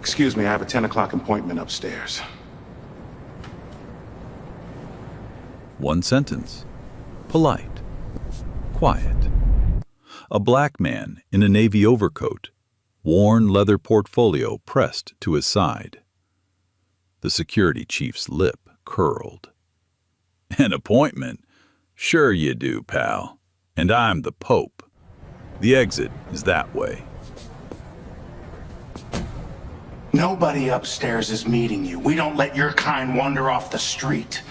Excuse me, I have a 10 o'clock appointment upstairs. One sentence. Polite. Quiet. A black man in a navy overcoat, worn leather portfolio pressed to his side. The security chief's lip curled. An appointment? Sure you do, pal. And I'm the Pope. The exit is that way. Nobody upstairs is meeting you. We don't let your kind wander off the street.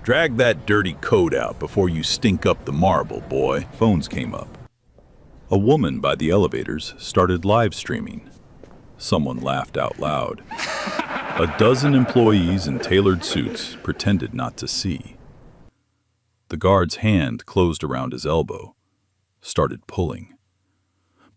Drag that dirty coat out before you stink up the marble, boy. Phones came up. A woman by the elevators started live streaming. Someone laughed out loud. A dozen employees in tailored suits pretended not to see. The guard's hand closed around his elbow, started pulling.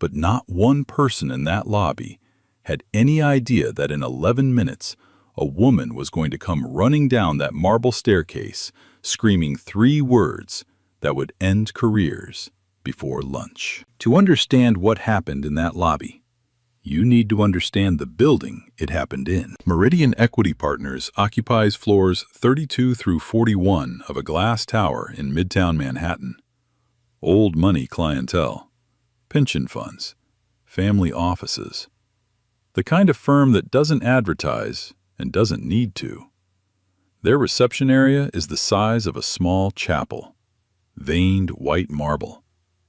But not one person in that lobby had any idea that in 11 minutes, a woman was going to come running down that marble staircase, screaming 3 words that would end careers before lunch. To understand what happened in that lobby, you need to understand the building it happened in. Meridian Equity Partners occupies floors 32 through 41 of a glass tower in Midtown Manhattan. Old money clientele, pension funds, family offices. The kind of firm that doesn't advertise and doesn't need to. Their reception area is the size of a small chapel. Veined white marble.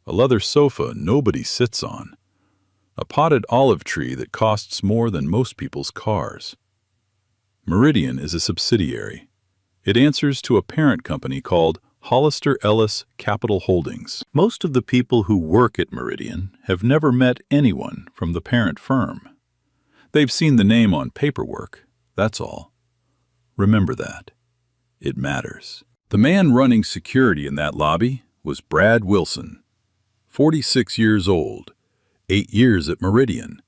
A leather sofa nobody sits on. A potted olive tree that costs more than most people's cars. Meridian is a subsidiary. It answers to a parent company called Hollister Ellis Capital Holdings. Most of the people who work at Meridian have never met anyone from the parent firm. They've seen the name on paperwork, that's all. Remember that. It matters. The man running security in that lobby was Brad Wilson, 46 years old, 8 years at Meridian.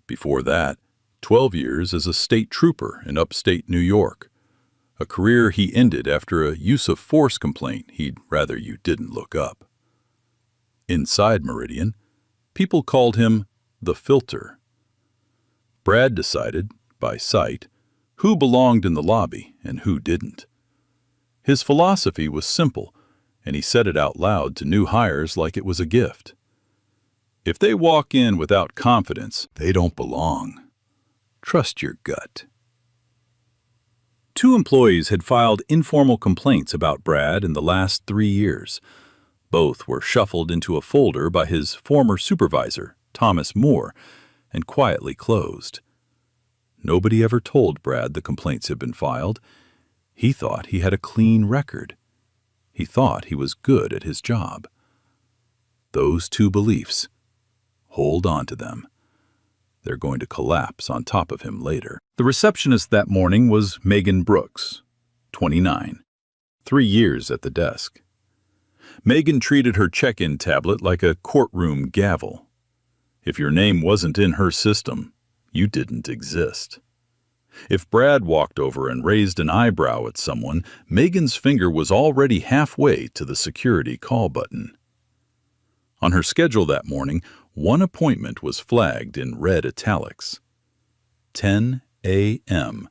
Before that, 12 years as a state trooper in upstate New York, a career he ended after a use-of-force complaint he'd rather you didn't look up. Inside Meridian, people called him the Filter. Brad decided, by sight, who belonged in the lobby and who didn't. His philosophy was simple, and he said it out loud to new hires like it was a gift. If they walk in without confidence, they don't belong. Trust your gut. 2 employees had filed informal complaints about Brad in the last 3 years. Both were shuffled into a folder by his former supervisor, Thomas Moore, and quietly closed. Nobody ever told Brad the complaints had been filed. He thought he had a clean record. He thought he was good at his job. Those 2 beliefs, hold on to them. They're going to collapse on top of him later. The receptionist that morning was Megan Brooks, 29, 3 years at the desk. Megan treated her check-in tablet like a courtroom gavel. If your name wasn't in her system, you didn't exist. If Brad walked over and raised an eyebrow at someone, Megan's finger was already halfway to the security call button. On her schedule that morning, one appointment was flagged in red italics. 10 a.m.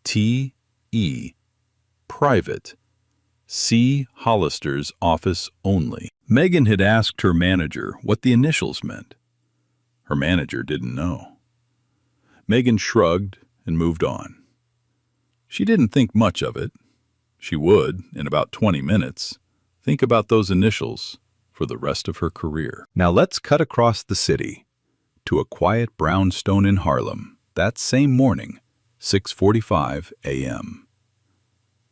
T.E. Private. C. Hollister's office only. Megan had asked her manager what the initials meant. Her manager didn't know. Megan shrugged and moved on. She didn't think much of it. She would, in about 20 minutes, think about those initials for the rest of her career. Now let's cut across the city to a quiet brownstone in Harlem that same morning, 6:45 a.m.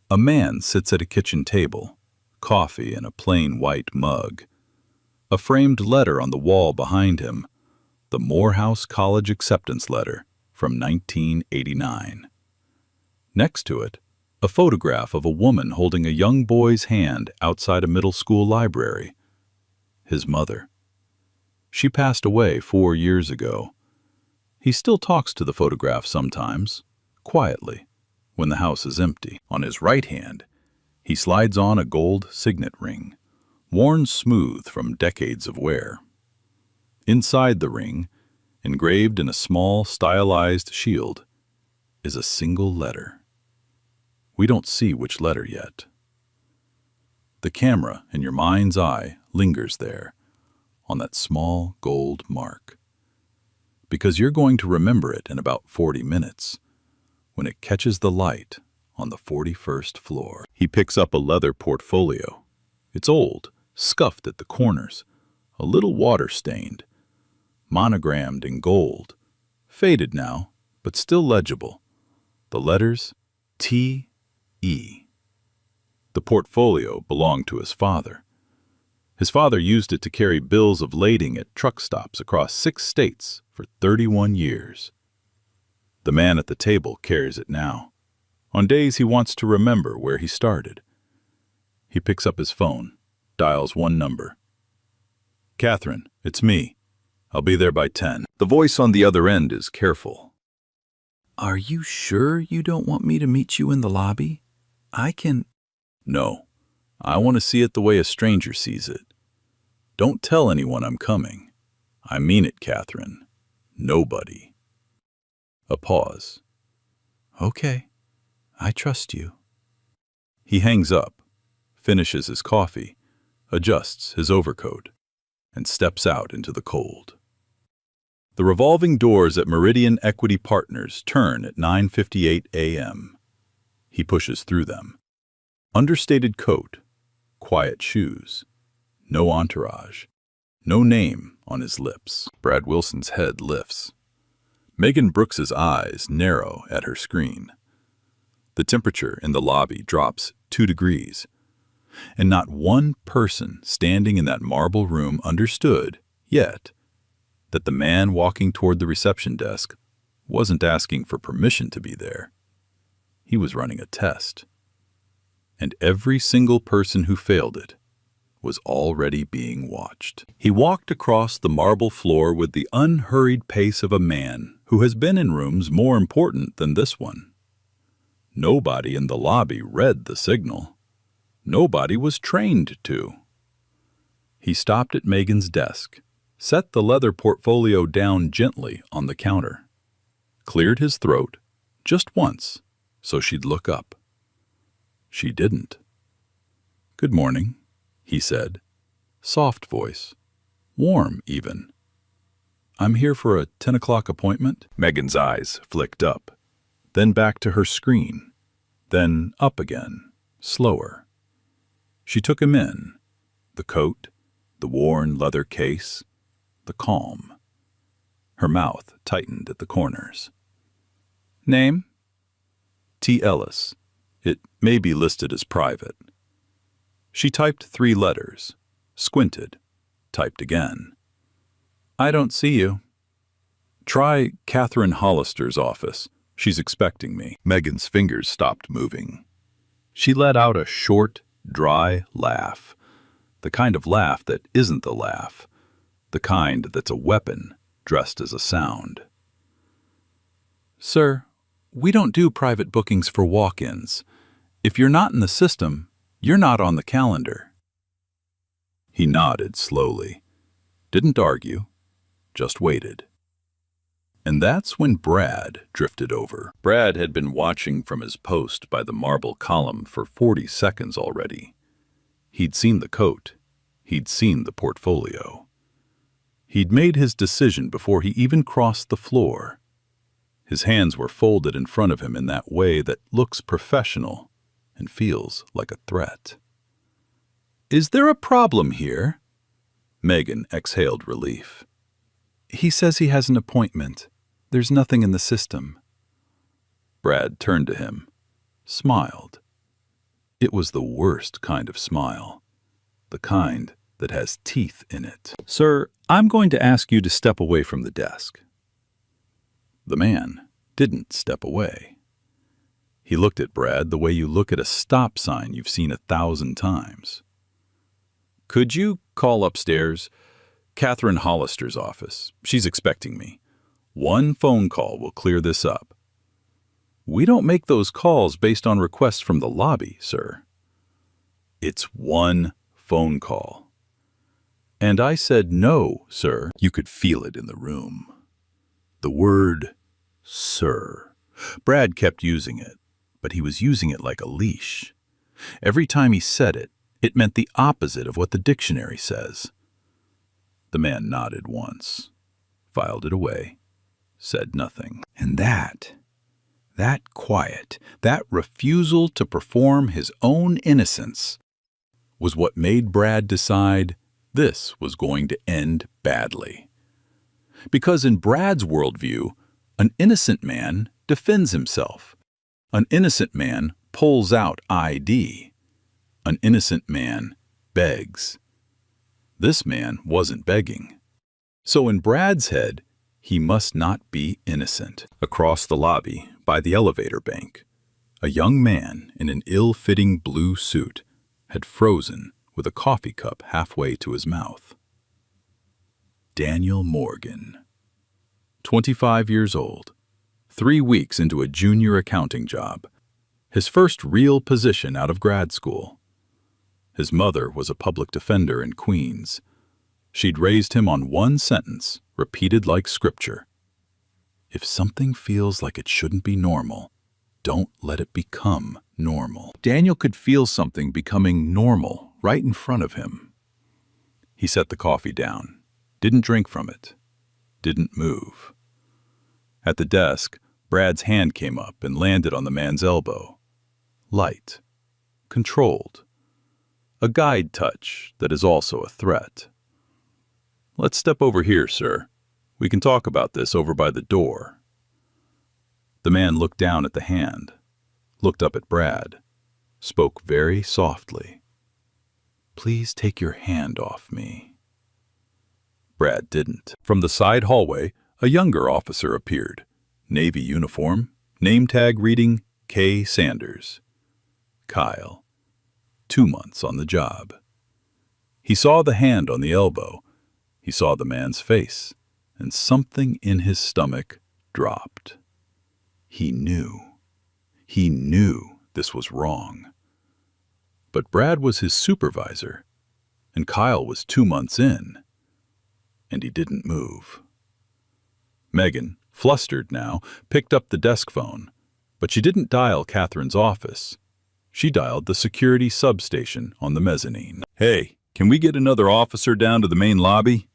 A man sits at a kitchen table, coffee in a plain white mug. A framed letter on the wall behind him, the Morehouse College acceptance letter from 1989. Next to it, a photograph of a woman holding a young boy's hand outside a middle school library. His mother. She passed away 4 years ago. He still talks to the photograph sometimes, quietly, when the house is empty. On his right hand, he slides on a gold signet ring, worn smooth from decades of wear. Inside the ring, Engraved in a small, stylized shield is a single letter. We don't see which letter yet. The camera in your mind's eye lingers there, on that small gold mark, because you're going to remember it in about 40 minutes, when it catches the light on the 41st floor. He picks up a leather portfolio. It's old, scuffed at the corners, a little water-stained, monogrammed in gold, faded now, but still legible. The letters T.E. The portfolio belonged to his father. His father used it to carry bills of lading at truck stops across 6 states for 31 years. The man at the table carries it now, on days he wants to remember where he started. He picks up his phone, dials one number. "Catherine, it's me. I'll be there by 10. The voice on the other end is careful. "Are you sure you don't want me to meet you in the lobby? I can—" "No, I want to see it the way a stranger sees it. Don't tell anyone I'm coming. I mean it, Catherine. Nobody." A pause. "Okay, I trust you." He hangs up, finishes his coffee, adjusts his overcoat, and steps out into the cold. The revolving doors at Meridian Equity Partners turn at 9:58 a.m. He pushes through them. Understated coat, quiet shoes, no entourage, no name on his lips. Brad Wilson's head lifts. Megan Brooks's eyes narrow at her screen. The temperature in the lobby drops 2 degrees, and not one person standing in that marble room understood, yet, that the man walking toward the reception desk wasn't asking for permission to be there. He was running a test. And every single person who failed it was already being watched. He walked across the marble floor with the unhurried pace of a man who has been in rooms more important than this one. Nobody in the lobby read the signal. Nobody was trained to. He stopped at Megan's desk, set the leather portfolio down gently on the counter, cleared his throat just once so she'd look up. She didn't. "Good morning," he said, soft voice, warm even. "I'm here for a 10 o'clock appointment." Megan's eyes flicked up, then back to her screen, then up again, slower. She took him in, the coat, the worn leather case, the calm. Her mouth tightened at the corners. "Name?" "T. Ellis. It may be listed as private." She typed 3 letters, squinted, typed again. "I don't see you." "Try Catherine Hollister's office. She's expecting me." Megan's fingers stopped moving. She let out a short, dry laugh, the kind of laugh that isn't a laugh, the kind that's a weapon dressed as a sound. "Sir, we don't do private bookings for walk-ins. If you're not in the system, you're not on the calendar." He nodded slowly, didn't argue, just waited. And that's when Brad drifted over. Brad had been watching from his post by the marble column for 40 seconds already. He'd seen the coat. He'd seen the portfolio. He'd made his decision before he even crossed the floor. His hands were folded in front of him in that way that looks professional and feels like a threat. "Is there a problem here?" Megan exhaled relief. "He says he has an appointment. There's nothing in the system." Brad turned to him, smiled. It was the worst kind of smile, the kind that has teeth in it. "Sir, I'm going to ask you to step away from the desk." The man didn't step away. He looked at Brad the way you look at a stop sign you've seen 1,000 times. "Could you call upstairs? Catherine Hollister's office. She's expecting me. One phone call will clear this up." "We don't make those calls based on requests from the lobby, sir." "It's one phone call." "And I said no, sir." You could feel it in the room. The word sir. Brad kept using it, but he was using it like a leash. Every time he said it, it meant the opposite of what the dictionary says. The man nodded once, filed it away, said nothing. And that quiet, that refusal to perform his own innocence was what made Brad decide this was going to end badly. Because in Brad's worldview, an innocent man defends himself. An innocent man pulls out ID. An innocent man begs. This man wasn't begging. So in Brad's head, he must not be innocent. Across the lobby, by the elevator bank, a young man in an ill-fitting blue suit had frozen with a coffee cup halfway to his mouth. Daniel Morgan, 25 years old, 3 weeks into a junior accounting job, his first real position out of grad school. His mother was a public defender in Queens. She'd raised him on one sentence, repeated like scripture. If something feels like it shouldn't be normal, don't let it become normal. Daniel could feel something becoming normal right in front of him. He set the coffee down, didn't drink from it, didn't move. At the desk, Brad's hand came up and landed on the man's elbow. Light, controlled. A guide touch that is also a threat. Let's step over here, sir. We can talk about this over by the door. The man looked down at the hand, looked up at Brad, spoke very softly. Please take your hand off me. Brad didn't. From the side hallway, a younger officer appeared. Navy uniform, name tag reading K. Sanders. Kyle. 2 months on the job. He saw the hand on the elbow. He saw the man's face, and something in his stomach dropped. He knew. He knew this was wrong. But Brad was his supervisor, and Kyle was 2 months in, and he didn't move. Megan, flustered now, picked up the desk phone, but she didn't dial Catherine's office. She dialed the security substation on the mezzanine. Hey, can we get another officer down to the main lobby?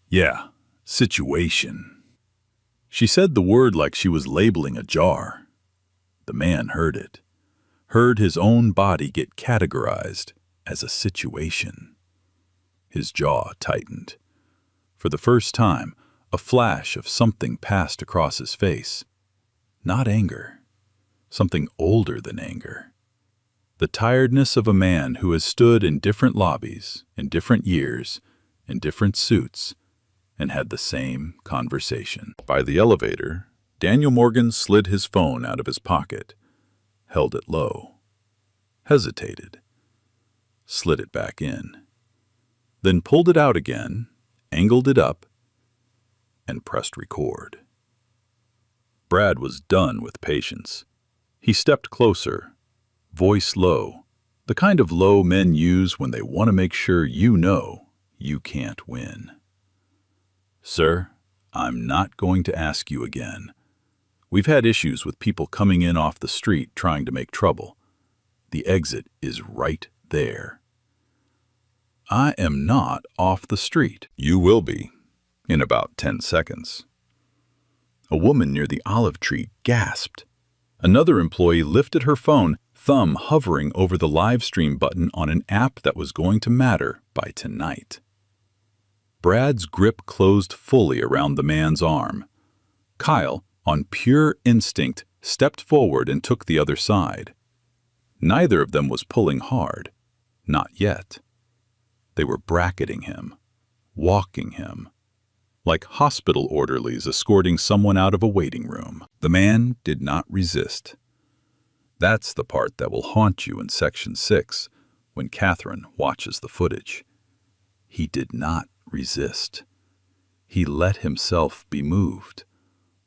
Yeah, situation. She said the word like she was labeling a jar. The man heard it, heard his own body get categorized as a situation. His jaw tightened. For the first time, a flash of something passed across his face. Not anger, something older than anger. The tiredness of a man who has stood in different lobbies, in different years, in different suits, and had the same conversation. By the elevator, Daniel Morgan slid his phone out of his pocket, held it low, hesitated, slid it back in, then pulled it out again, angled it up, and pressed record. Brad was done with patience. He stepped closer, voice low, the kind of low men use when they want to make sure you know you can't win. Sir, I'm not going to ask you again. We've had issues with people coming in off the street trying to make trouble. The exit is right there. I am not off the street. You will be, in about 10 seconds. A woman near the olive tree gasped. Another employee lifted her phone, thumb hovering over the live stream button on an app that was going to matter by tonight. Brad's grip closed fully around the man's arm. Kyle, on pure instinct, stepped forward and took the other side. Neither of them was pulling hard. Not yet. They were bracketing him, walking him, like hospital orderlies escorting someone out of a waiting room. The man did not resist. That's the part that will haunt you in Section 6 when Catherine watches the footage. He did not resist. He let himself be moved,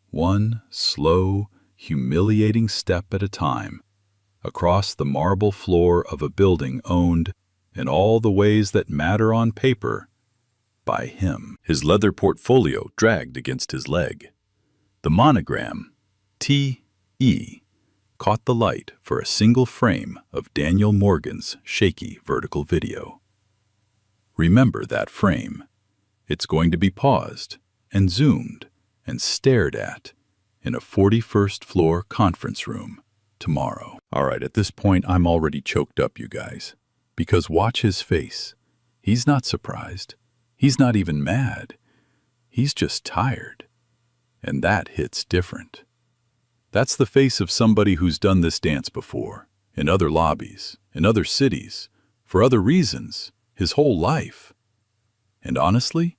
one slow, humiliating step at a time, across the marble floor of a building owned, in all the ways that matter on paper, by him. His leather portfolio dragged against his leg. The monogram, T.E., caught the light for a single frame of Daniel Morgan's shaky vertical video. Remember that frame. It's going to be paused and zoomed and stared at in a 41st floor conference room tomorrow. All right, at this point, I'm already choked up, you guys. Because watch his face. He's not surprised. He's not even mad. He's just tired. And that hits different. That's the face of somebody who's done this dance before, in other lobbies, in other cities, for other reasons, his whole life. And honestly,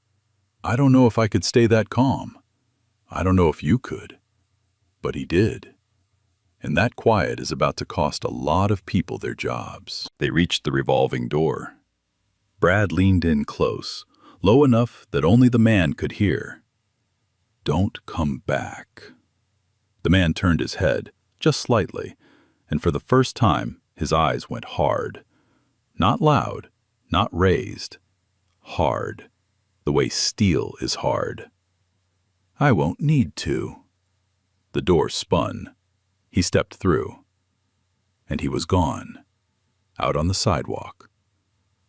I don't know if I could stay that calm. I don't know if you could. But he did. And that quiet is about to cost a lot of people their jobs. They reached the revolving door. Brad leaned in close, low enough that only the man could hear. "Don't come back." The man turned his head, just slightly, and for the first time, his eyes went hard. Not loud, not raised. Hard. The way steel is hard. "I won't need to." The door spun. He stepped through. And he was gone. Out on the sidewalk.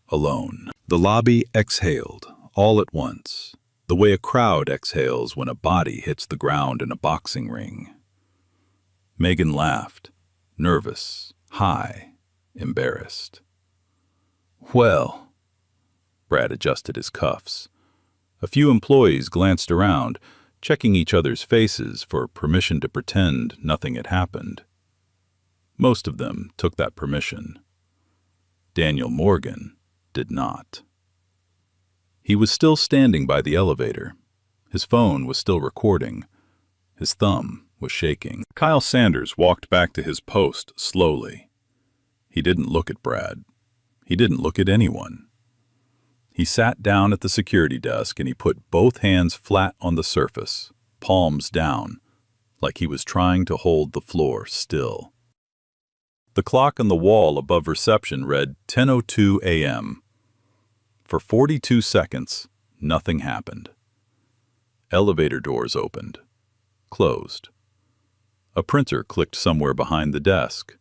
Alone. The lobby exhaled, all at once, the way a crowd exhales when a body hits the ground in a boxing ring. Megan laughed, nervous, high, embarrassed. "Well," Brad adjusted his cuffs. A few employees glanced around, checking each other's faces for permission to pretend nothing had happened. Most of them took that permission. Daniel Morgan did not. He was still standing by the elevator. His phone was still recording. His thumb was shaking. Kyle Sanders walked back to his post slowly. He didn't look at Brad. He didn't look at anyone. He sat down at the security desk and he put both hands flat on the surface, palms down, like he was trying to hold the floor still. The clock on the wall above reception read 10:02 a.m. For 42 seconds, nothing happened. Elevator doors opened, closed. A printer clicked somewhere behind the desk.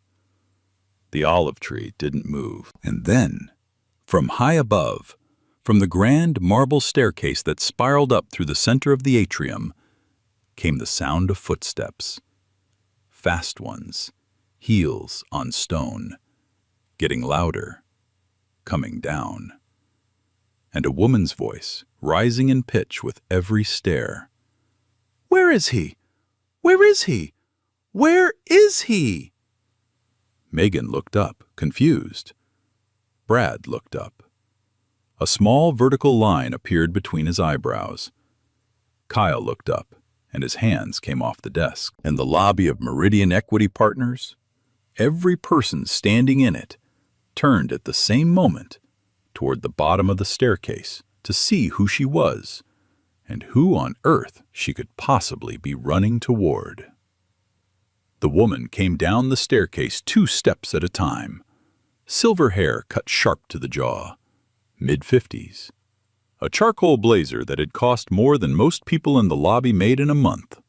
The olive tree didn't move. And then, from high above, from the grand marble staircase that spiraled up through the center of the atrium, came the sound of footsteps. Fast ones, heels on stone, getting louder, coming down. And a woman's voice, rising in pitch with every stair. "Where is he? Where is he? Where is he?" Megan looked up, confused. Brad looked up. A small vertical line appeared between his eyebrows. Kyle looked up, and his hands came off the desk. In the lobby of Meridian Equity Partners, every person standing in it turned at the same moment toward the bottom of the staircase to see who she was and who on earth she could possibly be running toward. The woman came down the staircase 2 steps at a time, silver hair cut sharp to the jaw, mid-50s, a charcoal blazer that had cost more than most people in the lobby made in a month.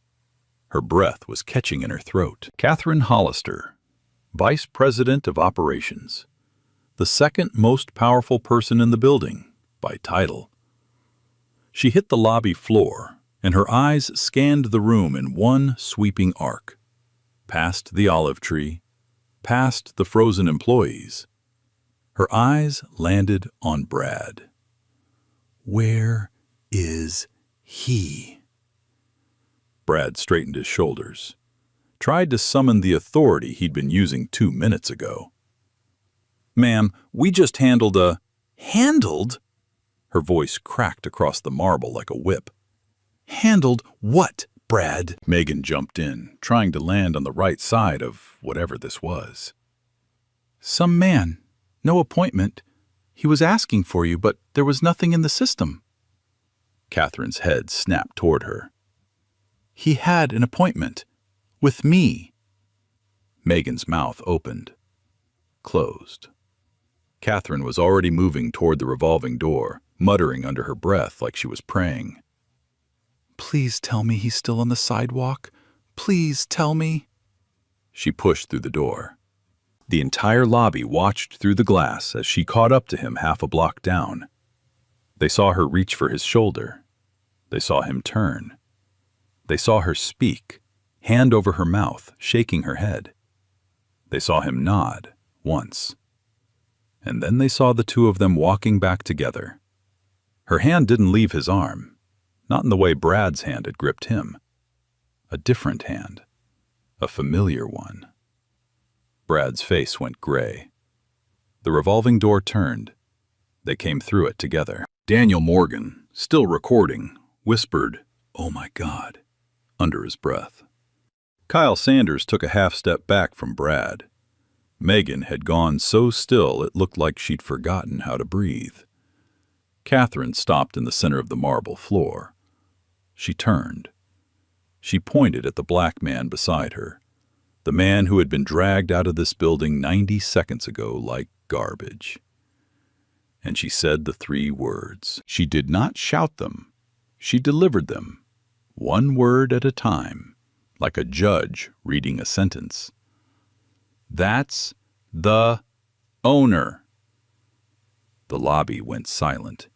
Her breath was catching in her throat. Catherine Hollister, Vice President of Operations, the second most powerful person in the building, by title. She hit the lobby floor, and her eyes scanned the room in one sweeping arc, past the olive tree, past the frozen employees. Her eyes landed on Brad. Where is he? Brad straightened his shoulders, tried to summon the authority he'd been using 2 minutes ago. "Ma'am, we just handled a—" "Handled?" Her voice cracked across the marble like a whip. "Handled what, Brad?" Megan jumped in, trying to land on the right side of whatever this was. "Some man. No appointment. He was asking for you, but there was nothing in the system." Catherine's head snapped toward her. "He had an appointment. With me." Megan's mouth opened, closed. Catherine was already moving toward the revolving door, muttering under her breath like she was praying. Please tell me he's still on the sidewalk. Please tell me. She pushed through the door. The entire lobby watched through the glass as she caught up to him half a block down. They saw her reach for his shoulder. They saw him turn. They saw her speak, hand over her mouth, shaking her head. They saw him nod once. And then they saw the two of them walking back together. Her hand didn't leave his arm, not in the way Brad's hand had gripped him. A different hand, a familiar one. Brad's face went gray. The revolving door turned. They came through it together. Daniel Morgan, still recording, whispered, "Oh my God," under his breath. Kyle Sanders took a half step back from Brad. Megan had gone so still it looked like she'd forgotten how to breathe. Catherine stopped in the center of the marble floor. She turned. She pointed at the black man beside her, the man who had been dragged out of this building 90 seconds ago like garbage. And she said the three words. She did not shout them. She delivered them, one word at a time, like a judge reading a sentence. "That's the owner." The lobby went silent.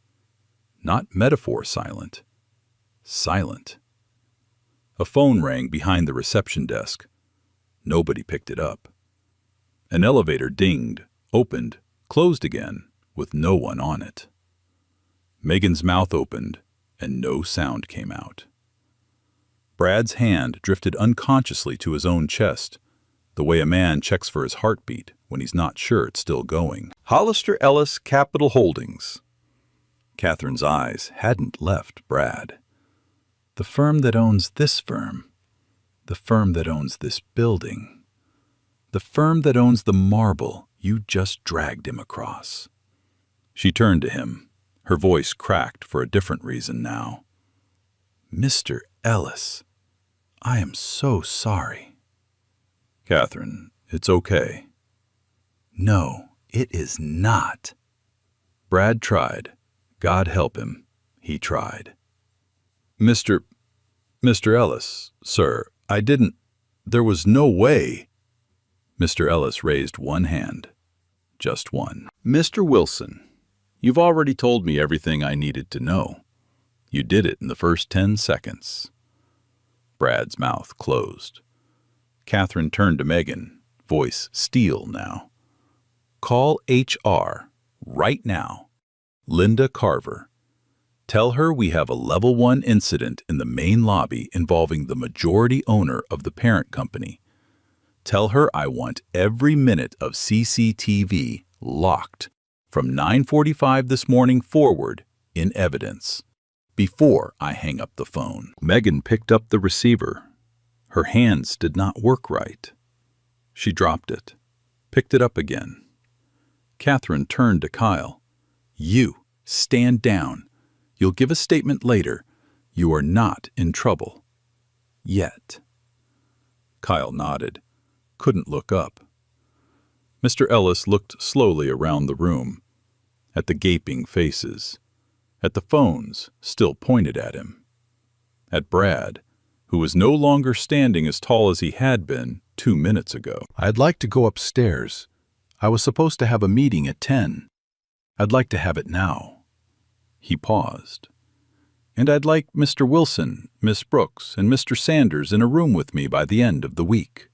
Not metaphor silent. Silent. A phone rang behind the reception desk. Nobody picked it up. An elevator dinged, opened, closed again, with no one on it. Megan's mouth opened, and no sound came out. Brad's hand drifted unconsciously to his own chest, the way a man checks for his heartbeat when he's not sure it's still going. Hollister Ellis Capital Holdings. Catherine's eyes hadn't left Brad. The firm that owns this firm. The firm that owns this building. The firm that owns the marble you just dragged him across. She turned to him, her voice cracked for a different reason now. "Mr. Ellis, I am so sorry." "Catherine, it's okay." "No, it is not." Brad tried. God help him, he tried. Mr. Ellis, sir, I didn't. There was no way." Mr. Ellis raised one hand. Just one. "Mr. Wilson, you've already told me everything I needed to know. You did it in the first 10 seconds. Brad's mouth closed. Catherine turned to Megan, voice steel now. "Call HR right now. Linda Carver. Tell her we have a level 1 incident in the main lobby involving the majority owner of the parent company. Tell her I want every minute of CCTV locked from 9:45 this morning forward in evidence before I hang up the phone." Megan picked up the receiver. Her hands did not work right. She dropped it, picked it up again. Catherine turned to Kyle. "You, stand down. You'll give a statement later. You are not in trouble. Yet." Kyle nodded, couldn't look up. Mr. Ellis looked slowly around the room, at the gaping faces, at the phones still pointed at him, at Brad, who was no longer standing as tall as he had been 2 minutes ago. "I'd like to go upstairs. I was supposed to have a meeting at 10. I'd like to have it now." He paused. "And I'd like Mr. Wilson, Miss Brooks, and Mr. Sanders in a room with me by the end of the week."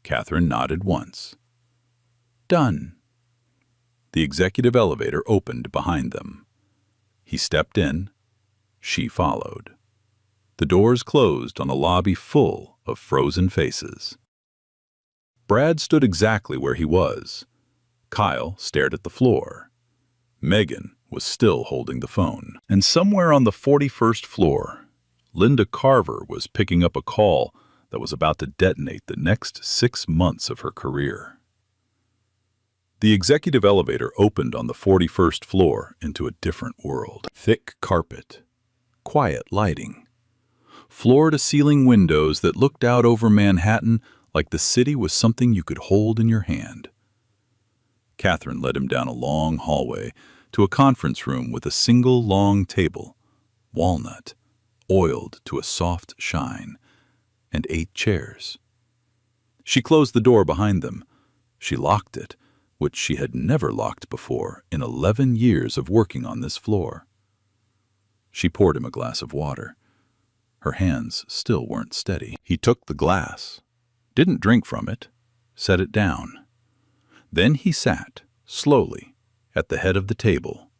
Catherine nodded once. "Done." The executive elevator opened behind them. He stepped in. She followed. The doors closed on a lobby full of frozen faces. Brad stood exactly where he was. Kyle stared at the floor. Megan was still holding the phone. And somewhere on the 41st floor, Linda Carver was picking up a call that was about to detonate the next 6 months of her career. The executive elevator opened on the 41st floor into a different world. Thick carpet, quiet lighting, floor-to-ceiling windows that looked out over Manhattan like the city was something you could hold in your hand. Catherine led him down a long hallway to a conference room with a single long table, walnut, oiled to a soft shine, and 8 chairs. She closed the door behind them. She locked it, which she had never locked before in 11 years of working on this floor. She poured him a glass of water. Her hands still weren't steady. He took the glass, didn't drink from it, set it down. Then he sat, slowly, at the head of the table,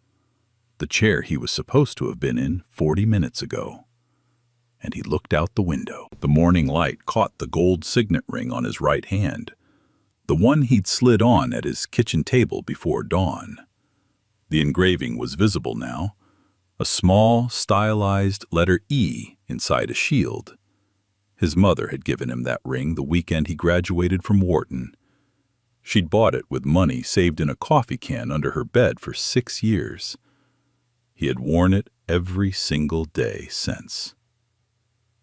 the chair he was supposed to have been in 40 minutes ago. And he looked out the window. The morning light caught the gold signet ring on his right hand, the one he'd slid on at his kitchen table before dawn. The engraving was visible now, a small, stylized letter E inside a shield. His mother had given him that ring the weekend he graduated from Wharton. She'd bought it with money saved in a coffee can under her bed for 6 years. He had worn it every single day since.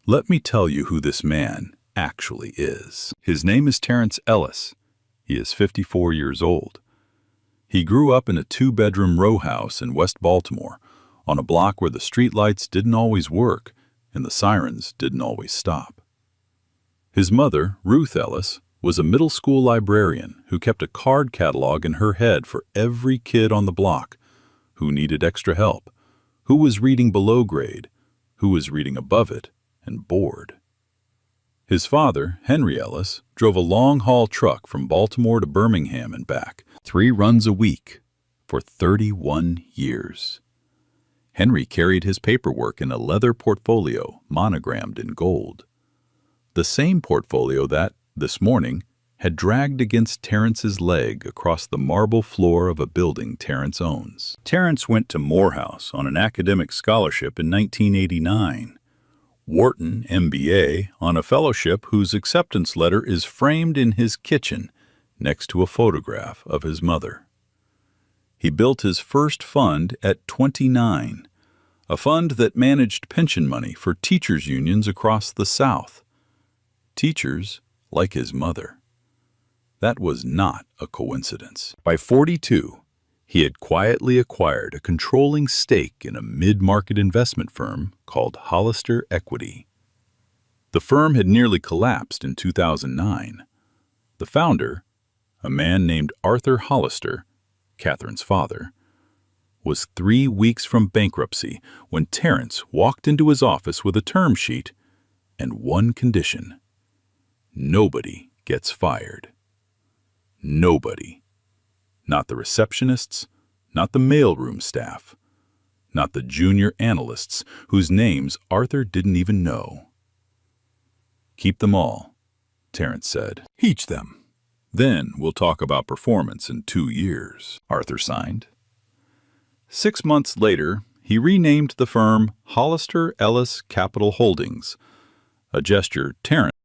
Let me tell you who this man actually is. His name is Terrence Ellis. He is 54 years old. He grew up in a 2-bedroom row house in West Baltimore, on a block where the streetlights didn't always work and the sirens didn't always stop. His mother, Ruth Ellis, was a middle school librarian who kept a card catalog in her head for every kid on the block who needed extra help, who was reading below grade, who was reading above it, and bored. His father, Henry Ellis, drove a long-haul truck from Baltimore to Birmingham and back, 3 runs a week, for 31 years. Henry carried his paperwork in a leather portfolio monogrammed in gold. The same portfolio that, this morning, had dragged against Terrence's leg across the marble floor of a building Terrence owns. Terrence went to Morehouse on an academic scholarship in 1989. Wharton, MBA, on a fellowship whose acceptance letter is framed in his kitchen next to a photograph of his mother. He built his first fund at 29, a fund that managed pension money for teachers' unions across the South. Teachers like his mother. That was not a coincidence. By 42, he had quietly acquired a controlling stake in a mid-market investment firm called Hollister Equity. The firm had nearly collapsed in 2009. The founder, a man named Arthur Hollister, Catherine's father, was 3 weeks from bankruptcy when Terrence walked into his office with a term sheet and one condition. Nobody gets fired. Nobody. Not the receptionists, not the mailroom staff, not the junior analysts whose names Arthur didn't even know. Keep them all, Terrence said. Teach them. Then we'll talk about performance in 2 years. Arthur signed. 6 months later, he renamed the firm Hollister Ellis Capital Holdings, a gesture Terrence